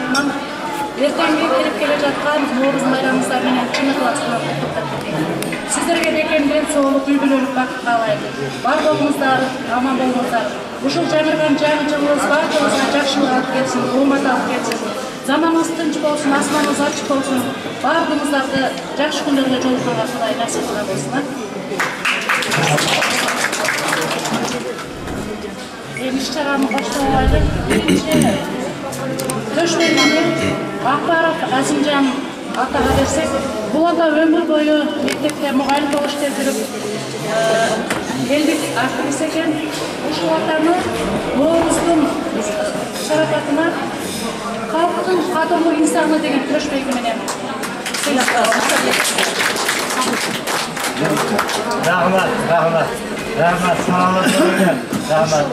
tarafından ertangi kelip kele жатқан Novruz bayramыңыздар менен чын ыкыласынан куттуктап кетейин. Сиздерге бекемден соолук, үй бүлөлүк бакыт каалайм. Бар болуңуздар, аман болуңуздар. Ушул жаңырган жаңы жылыбыз бардыгыбызга жакшылык алып келсин, оомат алып келсин. Заманыбыз тынч болсун, асманыбыз ачык болсун. Бардыгыңыздарды жакшы күндөргө жолукканга Кудай насип кыла болсун. Иш-чараны баштабайлы. Биринчи Төшмөгүнү Акбаров Азимжан атага берсек, бул ата өмүр бою мектепте мугалим болуп иштеп жүрүп, элдик активист экен. Ушул атаны Норуздун шарапатына халктын кадырлуу инсаны деген Төшмөгү менен сыйлап коебуз. Рахмат, саламат болуңуздар. Рахмат.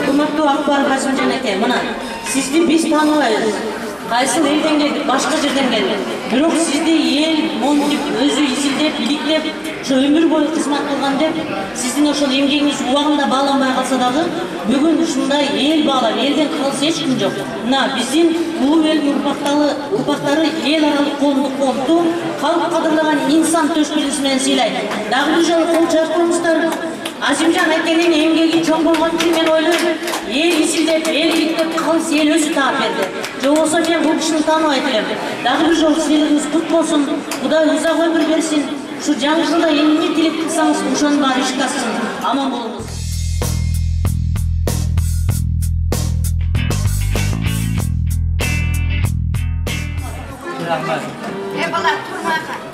Кымбаттуу Акбаров Азимжан эке, мына сизди биз тааныбайбыз. Кайсы элден келдик, башка жерден келдик. Бирок сизди эл монтип, өзү изилдеп, бийликтеп, ошо өмүр бою кызмат кылган деп, сиздин ошол эмгегиңиз убагында бааланбай калса дагы, бүгүн ушундай эл баалап, элден калыс эч ким жок. Мына биздин улуу элдин урпактары эл аралык коомдук фондду калк кадырлаган инсан төшкүлүсү менен сыйлайт. Дагы бир жолу кол чаап коюңуздар. Азимжан акенин эмгеги чоң болгон үчүн мен ойлойм, эл изилдеп, эл бириктеп, калыс эл өзү таап берди. Жобосо мен бул кишини тааныбайт элем. Дагы бир жолу сыйлыгыңыз кут болсун, Кудай узак өмүр берсин. Ушу жаңы жылда эмне тилек кылсаңыз, ошонун баары ишке ашсын. Аман болуңуз.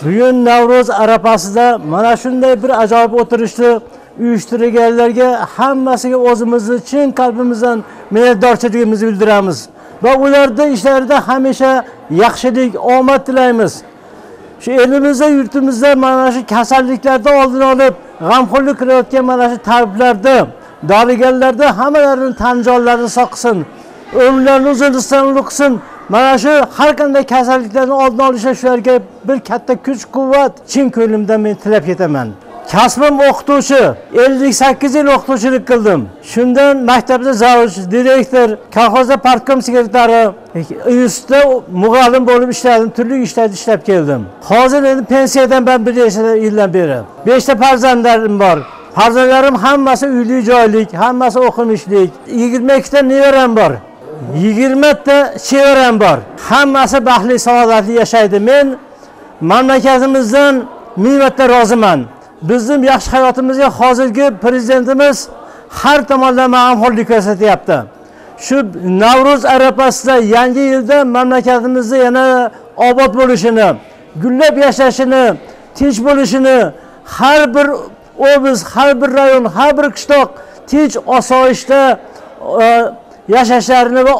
Bugün Navruz arafasida mana shunday bir ajoyib o'tirishni uyushtirganlarga hammasiga o'zimizni chin qalbimizdan minnatdorchiligimizni bildiramiz va ularda ishlarida hamisha yaxshilik, omad tilaymiz. Shu elimizda, yurtimizda mana shu kasalliklardan oldini olib, g'amxo'rlik qilayotgan mana shu tabiblarda, dorigarlarda hammalarini tan jonlarini saqlasin, o'murlarini uzunlikdan qilsin. Mana shu har qanday kasalliklarni oldini olishga shularga bir katta kuch-quvvat chin ko'nglimdan men tilab ketaman. Kasbim o'qituvchi, 58 yil o'qituvchilik qildim. Shundan maktabda zavch, direktor, kolxozda partkom sekretari, institutda muallim bo'lib ishladim, turli ishlarda ishlab keldim. Hozir endi pensiyadan ben bir yildan beri. 5 ta farzandlarim bor. Farzandlarim hammasi uyli joylik, hammasi o'qimishlik. 22 ta nevaram bor. 20 ta chevaram bor. Hammasi baxtli, saodatli yashaydi. Men mamlakatimizdan ming marta roziman. Bizim yaxshi hayotimizga hozirgi prezidentimiz har tomonlama g'amxo'rlik ko'rsatyapti. Shu Navruz arafasida yangi yilda mamlakatimizda yana obod bo'lishini, gullab yashashini, tinch bo'lishini, har bir oblast, har bir rayon, har bir qishloq tinch, osoyishta yashashlarini va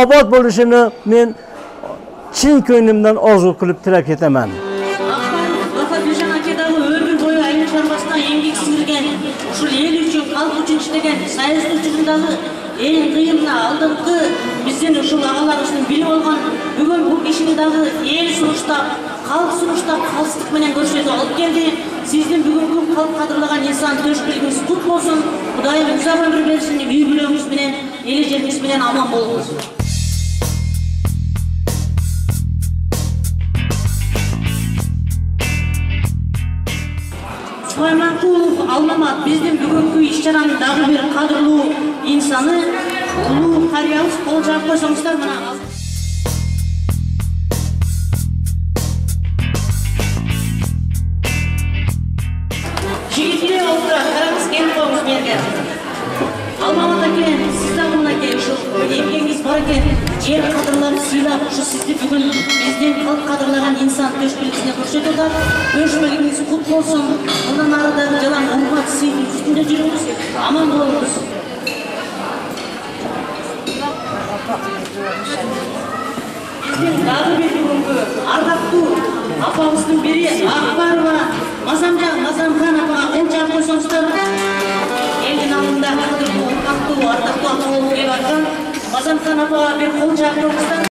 obod bo'lishini men chin ko'nglimdan orzu qilib tilab ketaman. Ушул эл үчүн, халк үчүн иштеген, саясат учурундагы эң кыйынына алдыңкы биздин ушул агаларыбыздын бири болгон бүгүн бул кишини дагы эл сунуштап, халк сунуштап, калыстык менен көрсөтүп алып келди. Сиздин бүгүнкү халк кадырлаган инсан төшкүлүгүңүз кут болсун. Кудайым узак өмүр берсин, үй бүлөңүз менен, эл жериңиз менен аман болуңуз. Сулайманкулов Алмамат биздин бүгүнкү иш-чаранын дагы бир кадырлуу инсаны, улуу карыябыз. Кол жаап койсоңуздар мына. Жигитилер олтура, караңыз, келип коюңуз берге. Алмамат аке, сиз дагы мынакей ушул эмгегиңиз бар экен, жер кадырлап, сыйлап, ушу сизди бүгүн биздин халк кадырлаган инсан төшкүлүгүнө көрсөтүп атат. Төшмөгүңүз кут болсун. Мындан ары дагы жалаң урмат сыйдын үстүндө жүрүңүз. Аман болуңуз. Биздин дагы бир бүгүнкү ардактуу апабыздын бири Акбарова Мазамхан апага кол чаап койсоңуздар. Элдин алдында кадырлуу, урматтуу, ардактуу апа болуп келип аткан Мазамхан апага бир кол чаап койсоңуздар.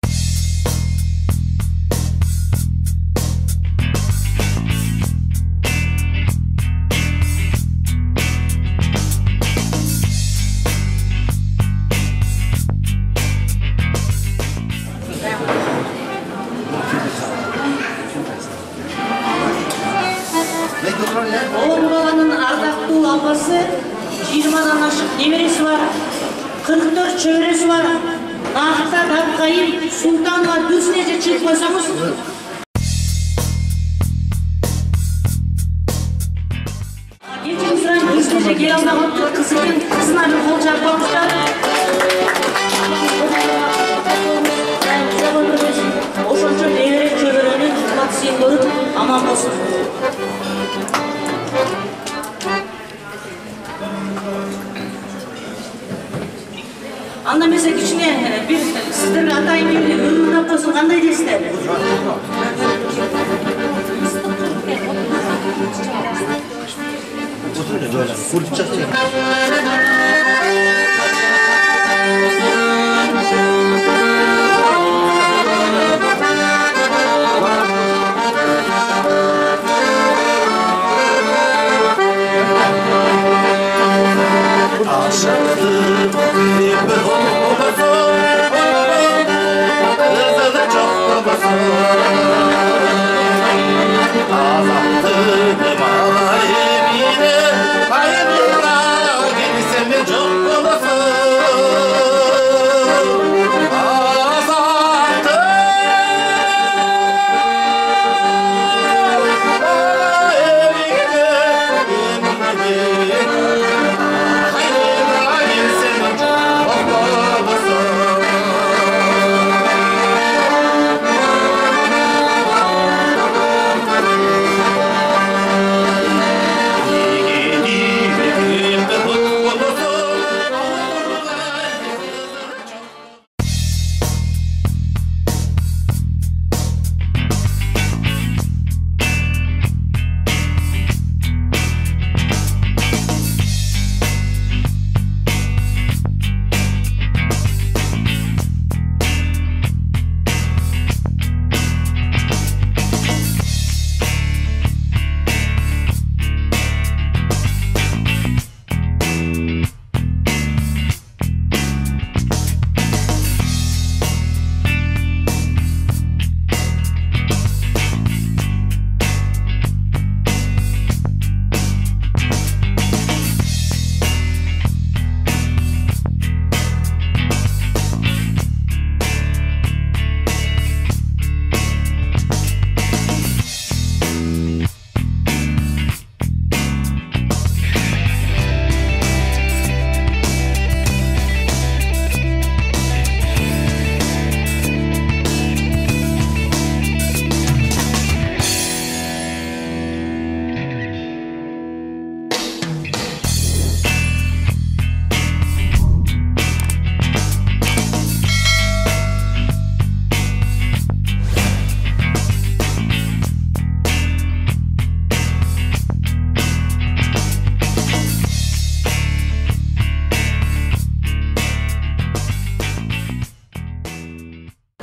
апасы, 20'dan aşık neveresi var, 44 çevresi var. Nahta, Dakkayım, Sultan var, Düzne'ce çıkıp koysanız. Geçen sıra Düzne'ce gel almak kızına bir kol çarpmamışlar. Oşonca nevere çövereni tutmak sen görüp aman olsun. Anda mesela içine bir sizlerle atayım bir ürününe koysun kanday desinler.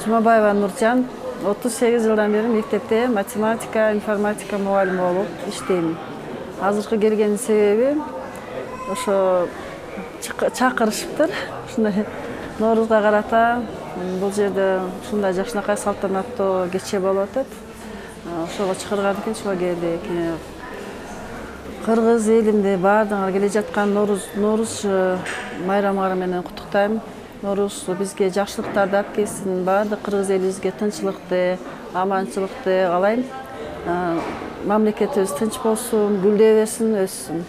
Жұмабаева Нұржан, 38 жылдан бері мектепте математика, информатика мұғалімі болып іштеймін. Азыркы келген себеби ошо чакырышыптыр. Ушундай Ноорузга карата бул жерде ушундай жакшынакай салтанаттуу кече болуп атат. Ошого чакырган экен, ошого келдик. Кыргыз элимди баардыгына келе жаткан Норуз майрамы менен куттуктайм. Норуз бизге жакшылыктарды алып келсин, баардык кыргыз элибизге тынччылыкты, аманчылыкты каалайм. Мамлекетибиз тынч болсун, гүлдөй берсин, өссүн.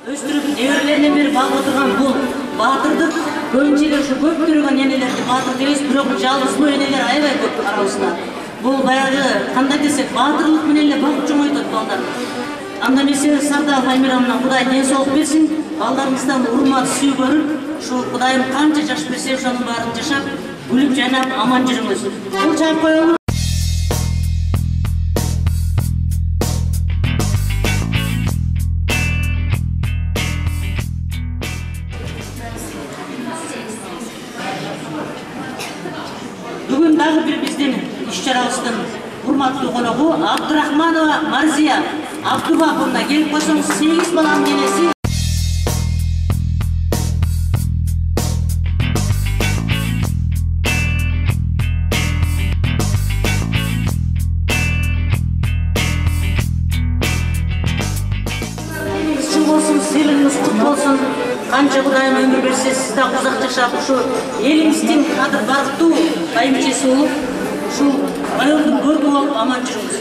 Өстүрүп неберелеринен бери багып отурган бул баатырдык көбүнчө эле ушу көптөргөн энелерди баатыр дейбиз, бирок жалгызбоо энелер аябай көп арабызда. Бул баягы кандай десек баатырлык менен эле багып чоңойтот балдар. Анда месе Сарда Файмирамна Кудай ден соолук берсин, балдарыңыздан урмат сүйүү көрүп, ушу Кудайым канча жаш берсе ошонун баарын жашап, күлүп жайнап аман жүрүңүз. Бул чаап коелу. Бүгүн дагы бир биздин иш-чарабыздын урматтуу коногу Абдурахманова Марзия Абдубаковна келип койсоңуз, 8 баланын энеси. сыйлығыңыз құтты болсын. Қанша Құдайым өмір берсе, сіз де ұзақ жашап, ушу еліміздің кадр барықтуу бөлімшесі болып, ушу райондың көркі болып аман жүріңіз.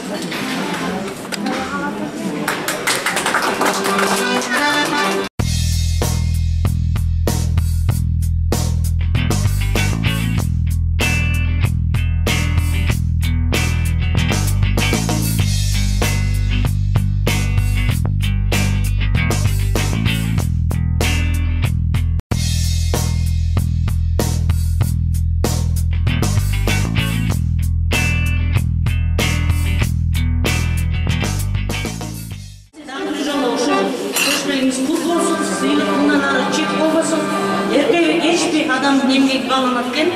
Адамдың емгегі бағаланады екен,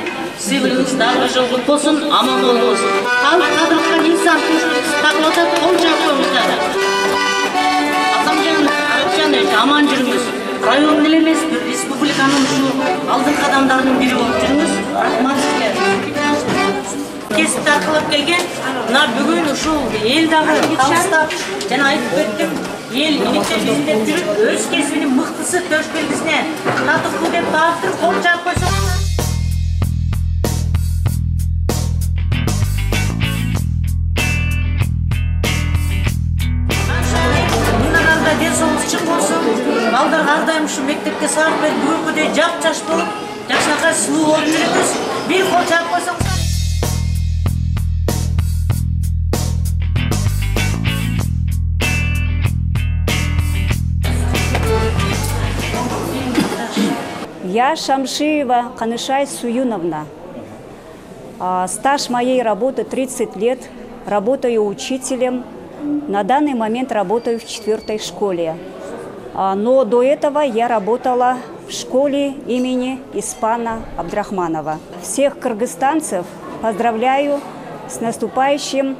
сыйлығыңыз дарға жолғын болсын, аман болсын. Халық қадірлікқан инсан тақылата қол шақырыңыздар. Атамжан, Арапжан, аман жүріңіз. Район елемес, республиканың алдыңғы адамдардың бірі болып жүріңіз. Рахмат сізге. Кесіп тартылып келген, мына бүгін елдағы табыстап, жаңа айтып өттім. Ел еліктен бізден жүріп, өз кесімінің мықтысы төшпелгісіне татықты деп тағыптыр, қол жағып қойса. Мұндарда денсаулық шық болсын, балдар ардайым үшін мектепке сағып беріп, бүгінгі жап-жаш болып, жашынақай сұлу болып жүріңіз, бір қол жағып қойсаңыз. Я Шамшиева Канышай Суюновна. Стаж моей работы 30 лет. Работаю учителем. На данный момент работаю в 4-й школе. Но до этого я работала в школе имени Испана Абдрахманова. Всех кыргызстанцев поздравляю с наступающим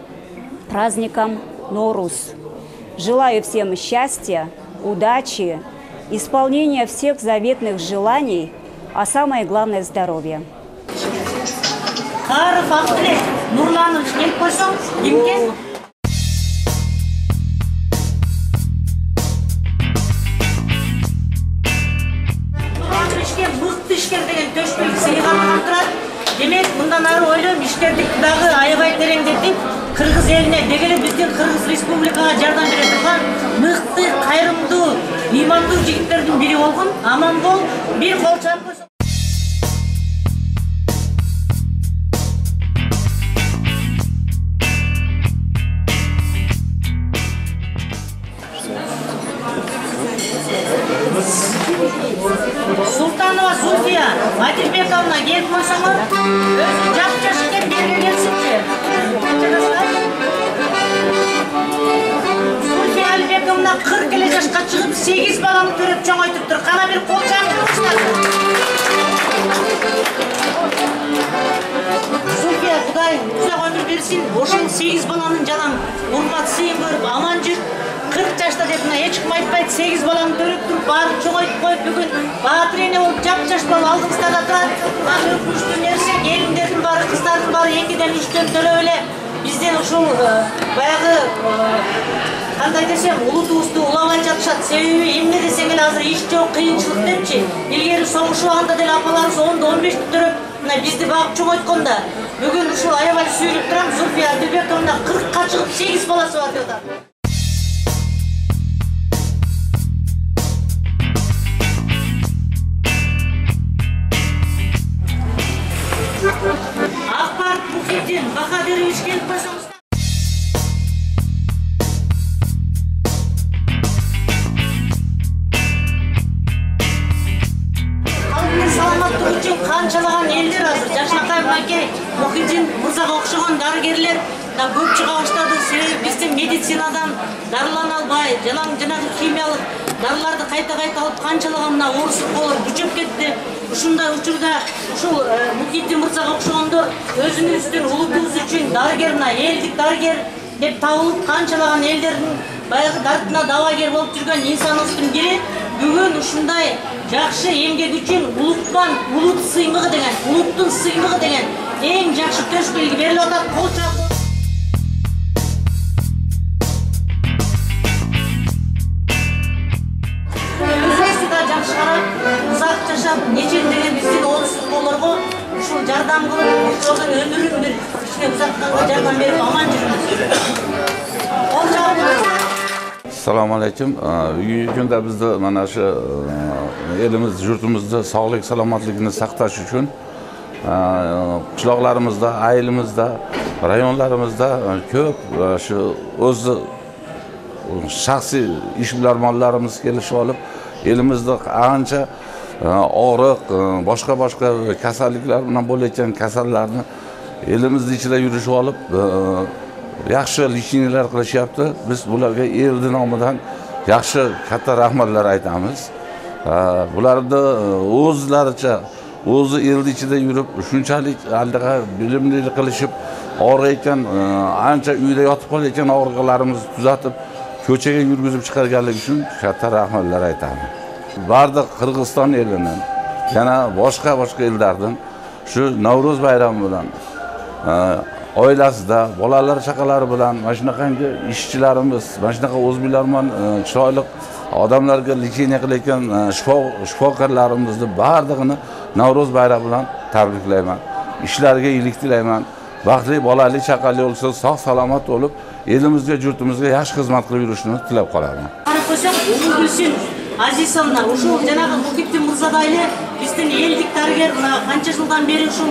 праздником Норуз. Желаю всем счастья, удачи, исполнение всех заветных желаний, а самое главное – здоровья. Демек, мындан ары ойлойм, иштердик дагы аябай тереңдетип, Кыргыз элине, дегеле биздин Кыргыз Республикага жардам бере турган мыкты, кайрымдуу, имандуу жигиттердин бири болгон, аман бол, бир кол чаап койсоң. Султанова Зульфия Адилбековна келип койсоңор, өзү жап-жаш экен, берге келсинчи. Зульфия Адилбековна 40 эле жашка чыгып 8 баланы төрөп чоңойтуптур. Кана бир кол чагыңыздар. Зульфия, Кудай узак өмүр берсин, ошол 8 баланын жалаң урмат сыйын көрүп аман жүр. 40 жашта деп мына эч ким айтпайт, 8 баланы төрөп туруп, баарын чоңойтуп коюп, бүгүн баатыр эне болуп жап-жаш болуп алдыңыздарда турат. Мына өкүнүчтүү нерсе, келиндердин баары, кыздардын баары 2ден 3дөн төлөп эле бизден ушул баягы кандай десем, улутубузду улабай жатышат. Себеби эмне десең эле азыр иш жок, кыйынчылык депчи. Илгери согушубаганда деле апаларыбыз 10-15 төрөп мына бизди багып чоңойтконда, бүгүн ушул аябай сүйүнүп турам. Зульфия Адилбековна 40ка чыгып 8 баласы бар деп атат. Акбар Мухиддин Бахадирович келип койсоңуз. Халыктын саламаттыгы үчүн канчалаган элдер азыр Жашнакай Маке, Мухиддин мырзага окшогон дарыгерлер да көп чыга баштады. Себеби биздин медицинадан дарылана албай, жанагы химиялык дарыларды кайта-кайта алып канчалаган мына оорусулар күчөп кетти. Ушундай учурда ушул Мухиддин мырзага окшогондор өзүнүздүн улутубуз үчүн дарыгер, мына элдик дарыгер деп табылып, канчалаган элдердин баягы дартына дабагер болуп жүргөн инсаныбыздын бири бүгүн ушундай жакшы эмгек үчүн улут сыймыгы деген, улуттун сыймыгы деген эң жакшы төш белги берилип атат. Кол чаап жолдан ömrün bir kişiye uzatkanға жардам беріп аман жүріңіз. Қол жабыңыз. Assalomu alaykum. Bugungi kunda bizda mana shu elimiz, yurtimizda sog'lik, salomatligini saqlash uchun qishloqlarimizda, ailimizda, rayonlarimizda ko'p shu o'zi shaxsiy ishbilarmonlarimiz kelishib olib, elimizda ancha og'riq, boshqa kasalliklar bilan bo'layotgan kasallarni elimizning ichida yurishib olib, yaxshi lecheniyalar qilishyapti. Biz bularga eldi nomidan yaxshi katta rahmatlar aytamiz. Bularni o'zlaricha o'zi eldi ichida yurib, shunchalik aldaqa bilimlilik qilishib, og'riyotgan, ancha uyda yotib qolayotgan og'riqlarimizni tuzatib, ko'chaga yurgizib chiqarganligi uchun katta rahmatlar aytaman. Barda Qirg'iziston elidan, yana boshqa ellardan shu Navro'z bayrami bilan oilasida, bolalar, chaqalari bilan mana shunaqangi ishchilarimiz, mana shunaqa o'zbilarmon chiroyli odamlarga lecheniya qilayotgan shifokorlarimizni barlig'ini Navro'z bayrami bilan tabriklayman. Ishlariga iyilik tilayman. Baxtli, bolali, chaqali bo'lsa, sog' salomat bo'lib, elimizga, yurtimizga yaxshi xizmat qilib yurishini tilab qolaman. Qarab qo'ysak, Gulsin Azizovna, ушул жанагы Мукиптин мырзадайлы биздин элдик дарыгер, мына канча жылдан бери ушул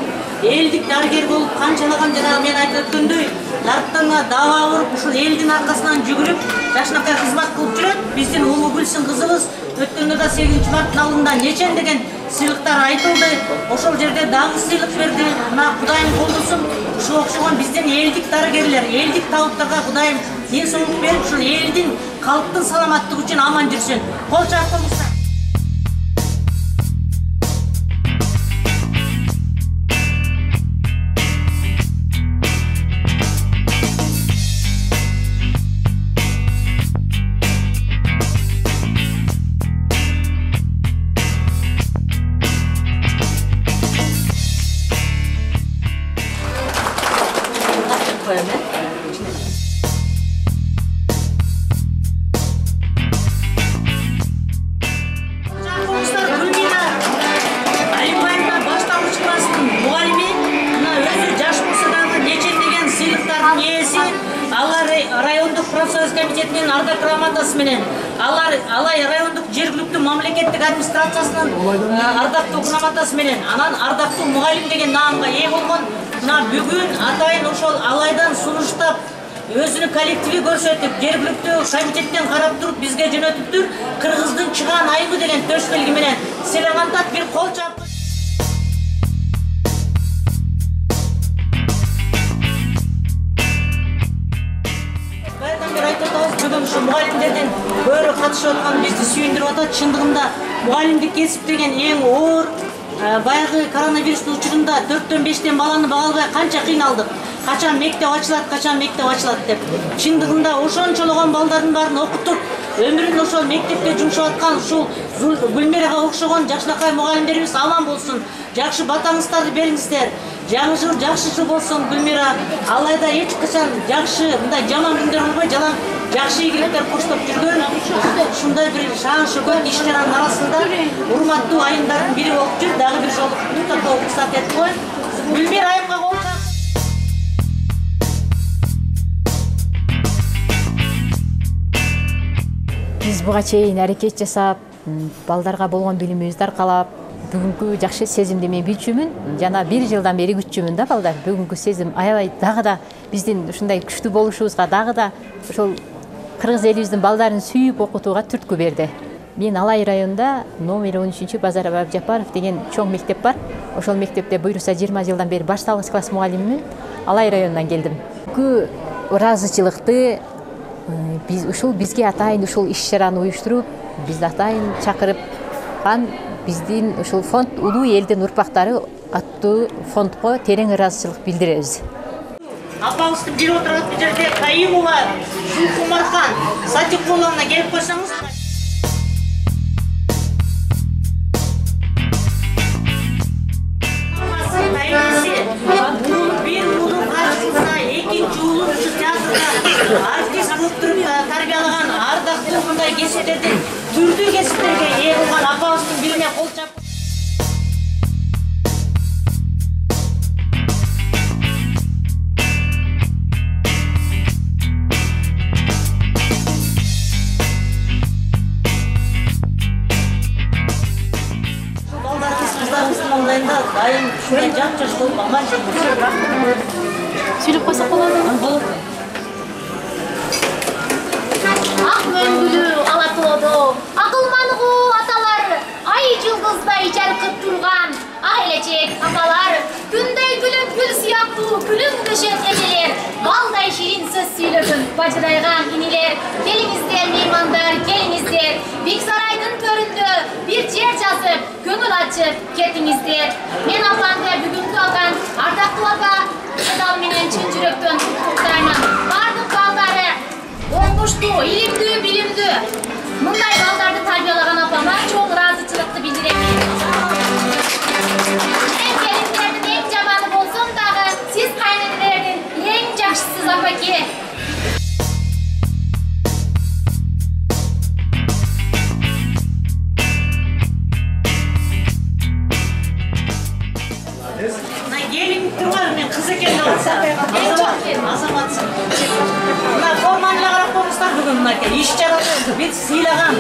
элдик дарыгер болуп, канчалаган жанагы мен айтып өткөндөй, дарттанга дава уруп, ушул элдин аркасынан жүгүрүп, жашынакай кызмат кылып жүрөт. Биздин Улуу Гүлсин кызыбыз өткөндө да 8-марттын алдында нечен деген сыйлыктар айтылды. Ошол жерде дагы сыйлык берди. Мына Кудайым колдосун, ушуга окшогон биздин элдик дарыгерлер, элдик табыттарга Кудайым ден соолук берип, ушул элдин халктын саламаттыгы үчүн аман жүрсүн. Кол чапкыңыз. Райондук профсоюз комитетинин ардак грамотасы менен, алай райондук жергиликтүү мамлекеттик администрациясынын ардактуу грамотасы менен, анан ардактуу мугалим деген наамга ээ болгон. Мына бүгүн атайын ошол алайдан сунуштап, өзүнүн коллективи көрсөтүп, жергиликтүү комитеттен карап туруп бизге жөнөтүптүр. Кыргыздын чыгаан айымы деген төш белги менен селемантат бир кол чап. Бүгін şu muhallimlerden böyle katışып atқан бізді сүйіндіріп атат. Шындығында muhallimдік кесіп деген ең ауыр, баяғы коронавирустың учурунда 4-5 баланы бағалбай қанша қиналдық. Қачан мектеп açылат деп. Шындығында ошончологон балдардын барын окутуп, өмүрүн ошол мектепте жумшап аткан ушул Гүлмирага окшогон жакшынакай мугалимдерибиз аман болсун. Жакшы батаңыздарды бериңиздер. Жаңы жыл жакшы жыл болсун Гүлмира. Алайда эч качан жакшы, мындай жаман күндөр болбой, жакшы ийгиликтер коштоп жүргөн. Ушундай бир шаң шөкөт иш-чаранын арасында урматтуу айымдардын бири болуп жүр. Дагы бир жолу куттуктап уруксат этип коюн. Гүлмира айымга кол чап. Биз буга чейин аракет жасап, балдарга болгон билимибизди аркалап, бүгүнкү жакшы сезимди мен билчүмүн. Жана 1 жылдан бери күтчүмүн да балдар. Бүгүнкү сезим аябай дагы да биздин ушундай күчтүү болушубузга дагы да ошол кыргыз элибиздин балдарын сүйүп окутууга түрткү берди. Мен Алай районунда номер 13 Базар Абжапаров деген чоң мектеп бар. Ошол мектепте буйруса 20 жылдан бери башталгыч класс мугалимимин. Алай районунан келдим. Күү ыраазычылыкты биз ушул бизге атайын ушул иш-чараны уюштуруп, бизди атайын чакырып биздин ушул фонд улуу элдин урпактары аттуу фондко терең ыраазычылык билдиребиз. Апаңыздын бир отурган жерде Кайымова Жулкумархан Сатикуловна келип койсоңуз. Bir ulun karşısında ikinci ulun şu teatrda artist kılıp durup tarbiyalagan ardaklı bunday kesiplerden türdүү kesiplerge ee bolgan apаңыздын birine kol çap. жаш болуп аман Сүйлөп койсок болот. болот. Ак мөңгүлүү ала тоодо акылмангуу аталар, ай жылдыздай жаркып турган айлечек апалар, күндөй күлүп гүл сыяктуу күлүм көшөт энелер, балдай ширин сөз сүйлөгөн бажырайган инилер. Келиңиздер меймандар, келиңиздер, Бик сарайдын төрүндө бир жер жазып, көңүл ачып кетиңиздер. Мен апамды бүгүнкү алган ардактуу апа Садал менен чын жүрөктөн куттуктаймын. Бардык балдары оңуштуу, илимдүү, билимдүү. Мындай балдарды тарбиялаган апама чоң ыраазычылыкты билдирем. Мен келиндердин эң жаманы болсом дагы, сиз кайненелердин эң жакшысыз апаке. Gelin turlar men kız eken olsa. Azamatsın. Mına formanyla qarap koymuşlar bugün mınake. İş çarası biz sıylagan.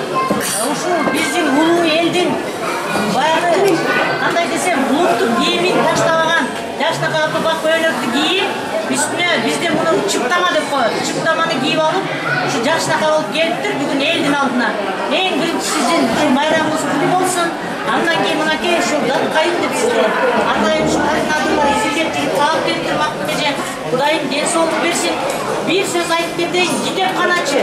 Uşu bizdin uluu eldin. Bayağı kanday desem uluttuk giyimin taşlagan. Yaşlı kapı bak köylöktü giyip üstüne bizde bunu çıptama dep koyuyor. Çıptamanı giyip alıp şu yaşlıka olup geliptir bugün eldin aldına. En birinci sizin şu bayramınız kutlu olsun. Andan keyin mınake şu kayın dep sizde. Atayım şu adımlar izilgep deyip tağıp beriptir Makbuneje. Kudayım den soğuk bersin. Bir söz ayıp berdeyin kitepkanaçı.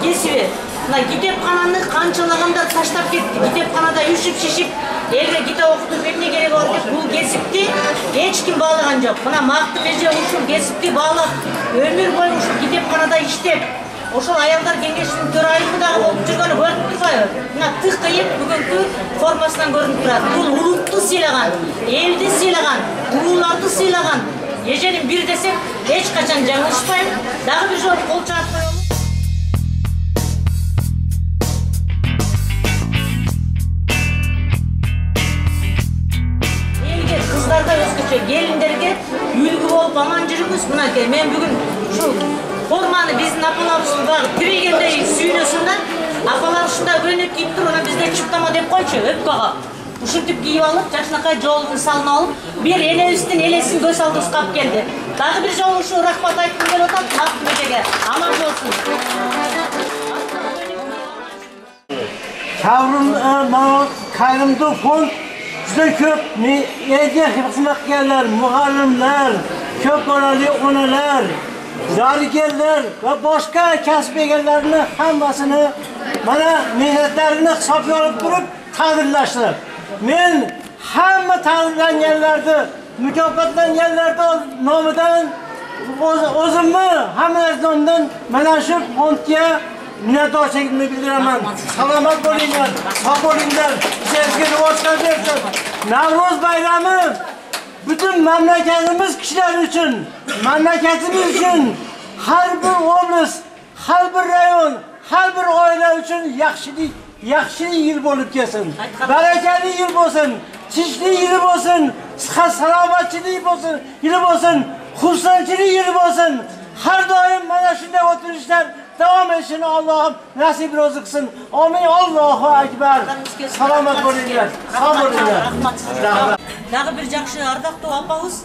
Kesibi. Mına kitepkanаны kançalaganda taşlap ketти. Kitepkanada üşüp şişip elge kitap okutup emне керек бар деп бул кесипти эч ким баалаган жок. Мына Мактыбеже ушул кесипти баалап өмүр бою ушул kitepkanada иштеп ошол аялдар кеңешинин төрайымы дагы болуп жүргөнү көрүп турбайбы? Мына тык кыйып бүгүнкү формасынан көрүнүп турат. Бул улутту сыйлаган, элди сыйлаган, улууларды сыйлаган. Эженин бир десек эч качан жаңылышпайм. Дагы бир жолу кол чаап коелу. Kızlarda özgüçe gelindерге үлгү болуп аман жүрүңүз. Мынакей мен бүгүн ушул форманы биздин апаларыбыз багып тирегендей сүйнөсүн да. Апалар ушундай өнөк кийип туруп, ана бизде чыптама деп койчу, өпкага. Ушинтип кийип алып, жакшынакай жолун салынып алып, бир энебиздин элесин көз алдыбызга алып келди. Дагы бир жолу ушул рахмат айткым келип атат Мактыбежеге. Аман болсун. Çavrum kayrımda fon juda köp elga xizmat qilganlar, muallimlar, ko'p bolali onalar, dorigarlar va boshqa kasb egallarini hammasini mana mehnatlarini hisobga olib turib taqdirlashdi. Men hamma taqdirlanganlarni, mukofotlanganlarni nomidan o'zimni hammalardan mana shu fondga minnatdorchiligimni bildiraman. Salomat bo'linglar, sog' bo'linglar, ishingizga rivojlar bersin. Navro'z bayrami butun mamlakatimiz kishilari uchun, mamlakatimiz uchun, har bir oblast, har bir rayon, har bir oila uchun yaxshi yil bo'lib kelsin. Barakali yil bo'lsin, tinchlik yili bo'lsin, sihat salomatchilik bo'lsin, yili bo'lsin, xursandchilik yili bo'lsin. Har doim mana shunday o'tirishlar devam etsin. Allah'ım nasip rozu kılsın. Amin. Allahu Ekber. Selamet bo'linglar. Sağ bo'linglar. Rahmat. Dagı bir jakşı ardактуу apabız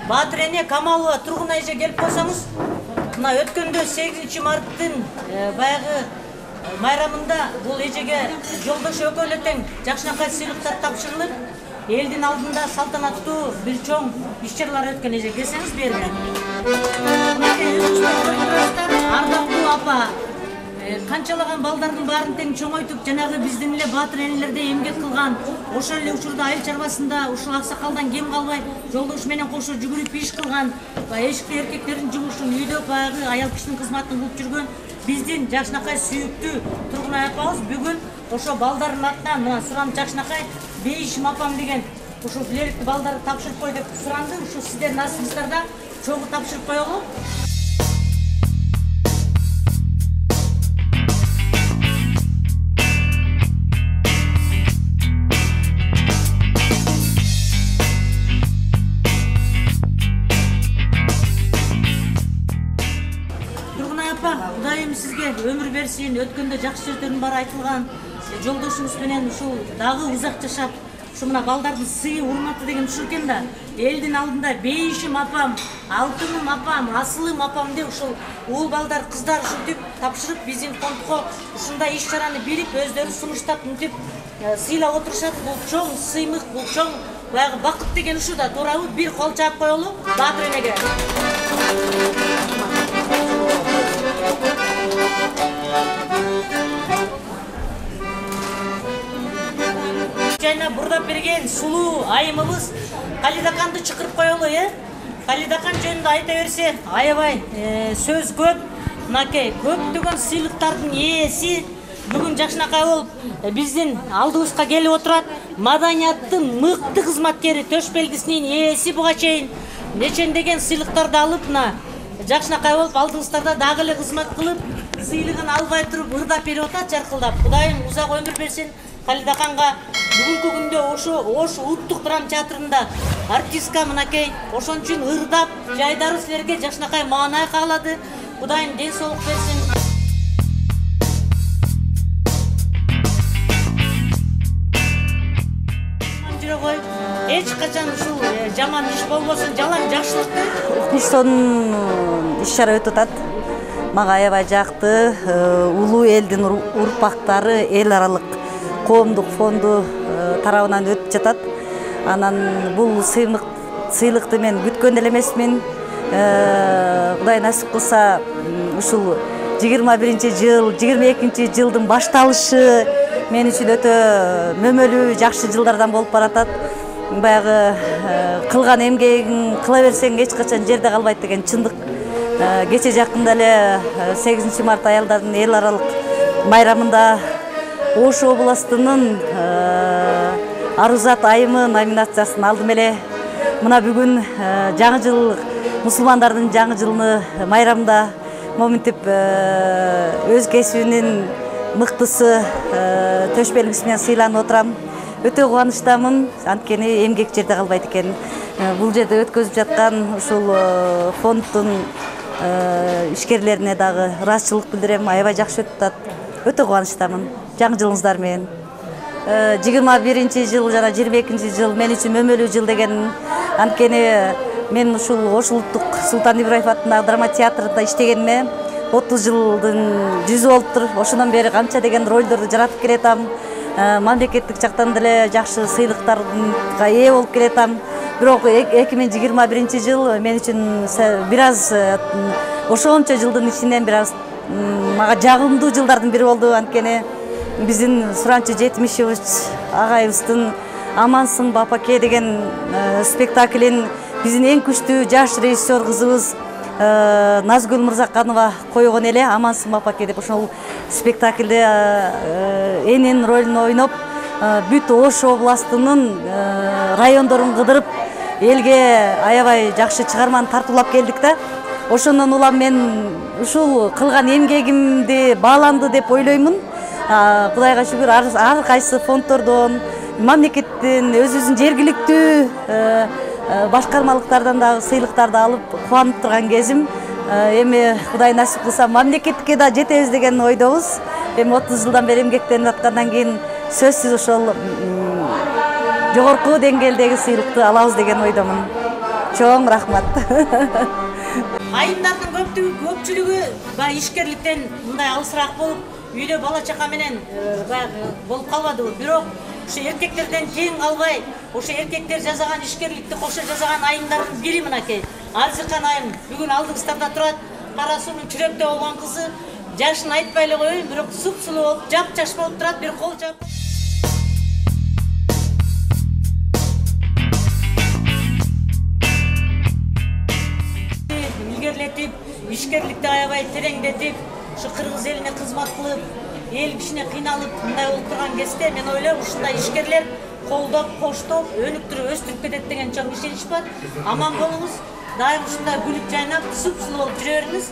Батыр эне Камалова тургун эже келип койсоңуз, мына өткөндө 8 марттын баягы майрамында бул эжеге жолдош экөөлө тең жакшынакай сыйлыктар тапшырылып, элдин алдында салтанаттуу бир чоң иш-чаралар өткөн эже. Келсеңиз берме. Ардактуу апа, канчалаган балдардын баарын тең чоңойтуп, жанагы биздин эле баатыр энелерде эмгек кылган, ошол эле учурда айыл чарбасында ушул аксакалдан кем калбай, жолдош менен кошо жүгүрүп иш кылган, эшикте эркектердин жумушун, үйдө баягы аял кишинин кызматын кылып жүргөн биздин жакшынакай сүйүктүү Тургунай апабыз бүгүн ошо балдардын атынан мына суранып жакшынакай Бейишим апам деген ушул билерикти балдарды тапшырып кой деп суранды. Ушул сиздердин насыбыңыздарда чогуу тапшырып коелу. Кудайым сизге өмүр берсин. Өткөндө жакшы сөздөрдүн баары айтылган. Жолдошуңуз менен ушул дагы узак жашап, Ушу мына балдардын сыйы урматы деген ушул экен да. Элдин алдында бейишим апам, алтыным апам, асылым апам деп ушул уул балдар, кыздар ушинтип тапшырып биздин фондко ушундай иш-чараны билип, өздөрү сунуштап мынтип сыйлап отурушат. Бул чоң сыймык, бул чоң баягы бакыт деген ушу да. Туурабы? Бир кол чаап коелу Баатыр энеге. Жайна бурдап берген сулуу айымыбыз Калидаканды чакырып коелу, Калидакан жөнүндө айта берсе, аябай сөз көп. Мынакей көптөгөн сыйлыктардын ээси бүгүн жакшынакай болуп биздин алдыбызга келип отурат. Маданияттын мыкты кызматкери, төш белгисинин ээси буга чейин нечендеген сыйлыктарды алып, мына жакшынакай болуп алдыңыздарда дагы эле кызмат кылып, сыйлыгын албай туруп ырдап берип атат жаркылдап. Кудайым узак өмүр берсин Калидаканга. Бүгүнкү күндө Ош улуттук драма театрында артистка мынакей ошон үчүн ырдап жайдары силерге жакшынакай маанай каалады. Кудайым ден соолук берсин. Эч качан ушул жаман иш болбосун, жалаң жакшылыкты. Укмуштон иш-чара өтүп атат. Мага аябай жакты. Улуу элдин урпактары эл аралык коомдук фонду тарабынан өтүп жатат. Анан бул сыйлыкты мен күткөн эле эмесмин. Кудай насип кылса, ушул 21-жыл, 22-жылдын башталышы мен үчүн өтө мөмөлүү, жакшы жылдардан болуп баратат. Баягы кылган эмгегиң кыла берсең эч качан жерде калбайт деген чындык. Кече жакында эле 8 март аялдардын эл аралык майрамында Ош областынын Арузат айымы номинациясын алдым эле. Мына бүгүн жаңы жыл, мусулмандардын жаңы жылыны майрамында моминтип өз кесибинин мыктысы төш белгиси менен сыйланып отурам. Өтө кубанычтамын, анткени эмгек жерде калбайт экен. Бул жерде өткөзүп жаткан ушул фонддун ишкерлерине дагы ыраазычылык билдирем. Аябай жакшы өтүп атат. Өтө кубанычтамын. Жаңы жылыңыздар менен. 21-жыл жана 22-жыл мен үчүн мөмөлүү жыл деген. Анткени мен ушул Ош улуттук Султан Ибраев атындагы драма театрында иштегениме 30 жылдын жүзү болуптур. Ошондон бери канча деген ролдорду жаратып келатам. Мамлекеттик жактан деле жакшы сыйлыктарга ээ болуп келатам. Бирок 2021-жыл мен үчүн бир аз ошончо жылдын ичинен бир аз мага жагымдуу жылдардын бири болду. Анткени биздин Суранчы Жетимишевич агайыбыздын Амансың Бапаке деген спектаклин биздин эң күчтүү жаш режиссер кызыбыз Назгүл Мырзаканова койгон эле. Амансың Бапаке деп ошол спектаклде энин ролун ойноп, бүт Ош областынын райондорун кыдырып, элге аябай жакшы чыгарманы тартуулап келдик да. Ошондон улам мен ушул кылган эмгегимди бааланды деп ойлоймун. Кудайга шүгүр, ар кайсы фонддордон, мамлекеттин, өзүбүздүн жергиликтүү башкармалыктардан дагы сыйлыктарды алып кубанып турган кезим. Эми Кудай насип кылса мамлекетке да жетебиз деген ойдобуз. Эми 30 жылдан бери эмгектенип аткандан кийин сөзсүз ошол жогорку деңгээлдеги сыйлыкты алабыз деген ойдомун. Чоң рахмат. Айымдардын көпчүлүгү баягы ишкерликтен мындай алысыраак болуп, үйдө бала чака менен баягы болуп калбадыбы. Бирок ошо эркектерден тең калбай, ошо эркектер жасаган ишкерликти кошо жасаган айымдардын бири мынакей Арзыкан айым бүгүн алдыңыздарда турат. Кара суунун чүрөктө болгон кызы, жашын айтпай эле коеюн, бирок суп-сулуу болуп, жап-жаш болуп турат. Бир кол жап. Илгерлетип, ишкерликти аябай тереңдетип, ушу кыргыз элине кызмат кылып, эл кишине кыйналып мындай болуп турган кезде мен ойлойм, ушундай ишкерлер колдоп, коштоп, өнүктүрүп, өстүрүп кетет деген чоң ишенич бар. Аман болуңуз, дайым ушундай күлүп жайнап, суп-сулуу болуп жүрө бериңиз.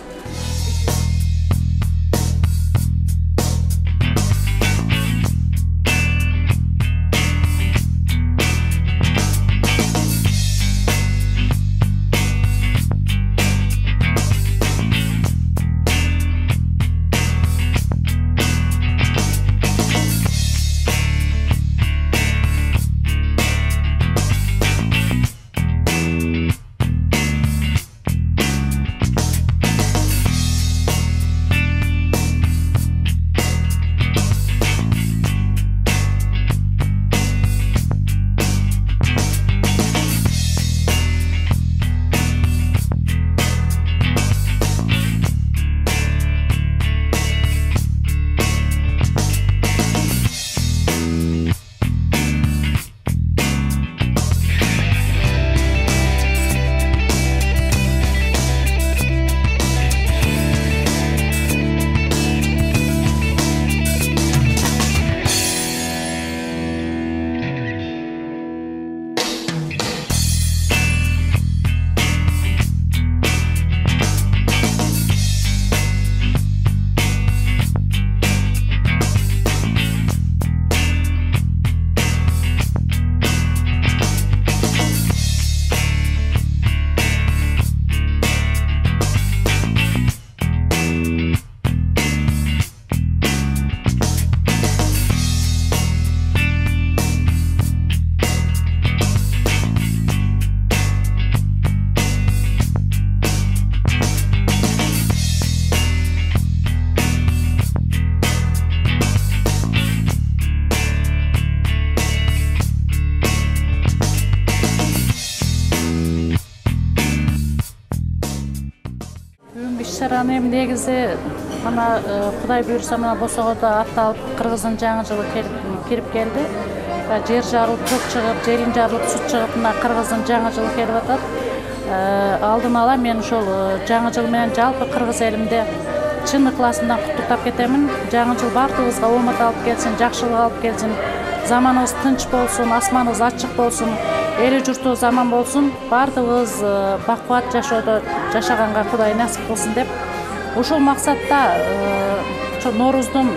иш-чараны эми негизи мына Кудай буйрса мына Босогодо атталып Кыргыздын жаңы жылы кирип келди. Жер жарылып, тоқ чыгып, жерин жарылып, сут чыгып, мына Кыргыздын жаңы жылы келип атат. Алдын ала мен ошол жаңы жыл менен жалпы Кыргыз элимде чын ыкласымдан куттуктап кетемин. Жаңы жыл баардыгыбызга оомат алып келсин, жакшылык алып келсин. Заманыбыз тынч болсун, асманыбыз ачык болсун, эли журтубуз аман болсун, баардыгыбыз бакубат жашоодо жашаганга Кудай насип кылсын деп. Ушул максатта ошо Норуздун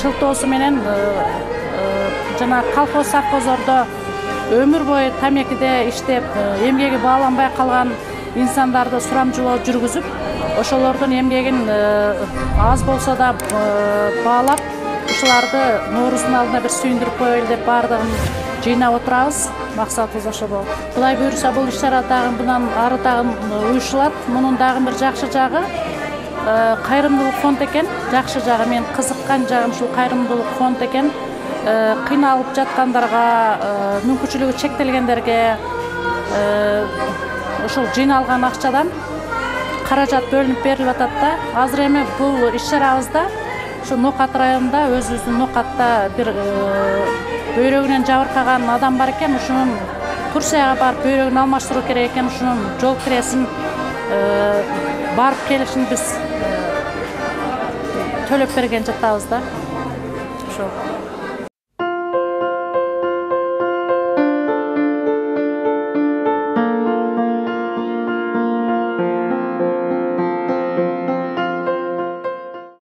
шылтоосу менен жана колхоз совхоздордо өмүр бою тамекиде иштеп, эмгеги бааланбай калган инсандарды сурамжылоо жүргүзүп, ошолордун эмгегин аз болсо да баалап, ушуларды Норуздун алдына бир сүйүндүрүп коелу деп баардыгын жыйнап отурабыз. Максатыбыз ошо болот. Кудай буйрса бул иш-чара дагы мындан ары дагы уюшулат. Мунун дагы бир жакшы жагы кайрымдуулук фонд экен. Жакшы жагы, мен кызыккан жагым ушул кайрымдуулук фонд экен. Кыйналып жаткандарга, мүмкүнчүлүгү чектелгендерге ушул жыйналган акчадан каражат бөлүнүп берилип атат да. Азыр эми бул иш-чарабызда ушу Нокат районунда өзүбүздүн Нокатта бир бөйрөгүнөн жабыркаган адам бар экен. Ушунун Турцияга барып бөйрөгүн алмаштыруу керек экен. Ушунун жол киресин барып келишин биз төлөп берген жатабыз да. Ошо.